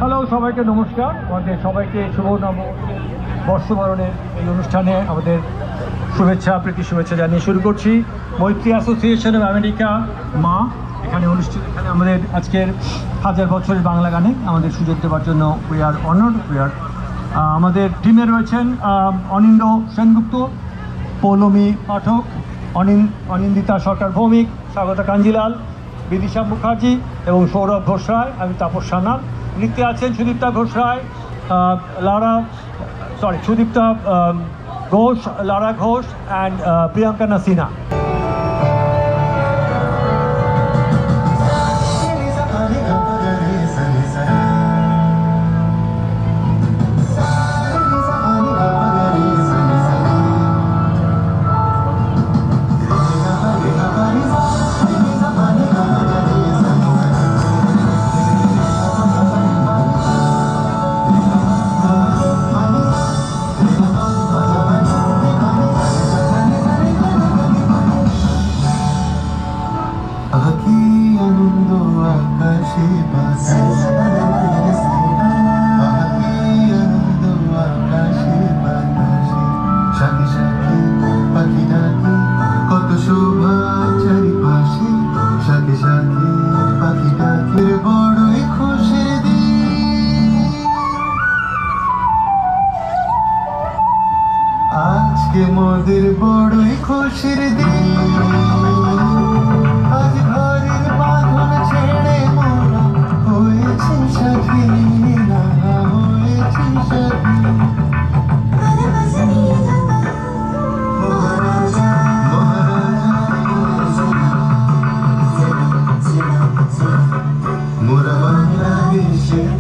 Hello, সবাইকে নমস্কার। আমাদের সবাইকে শুভ বর্ষবরণের এই অনুষ্ঠানে আমাদের প্রীতি শুভেচ্ছা জানিয়ে শুরু করছি। মৈত্রী অ্যাসোসিয়েশন অফ আমেরিকা এখানে আমাদের আজকের 1000 বছরের বাংলা গানে আমাদের সুযোগ দেওয়ার জন্য উই আর অনার্ড। আমাদের টিমে রয়েছেন অনিন্দ সেনগুপ্ত, পৌলমী পাঠক, অনিন্দিতা সরকার ভৌমিক, স্বাগতা কাঞ্জিলাল, বিদিশা মুখার্জি এবং সৌরভ ঘোষ রায়। আমি তাপস সান্যাল। নৃত্যে আছেন সুদীপ্তা ঘোষ রায়, সুদীপ্তা ঘোষ, লারা ঘোষ অ্যান্ড প্রিয়াঙ্কা নাসিনা। আজকে মোদের বড়ই খুশির দিন, আজ ঘরের বাঁধন ছেড়ে মোরা হয়েছি স্বাধীন, হয়েছি স্বাধীন। মোরা বাংলাদেশের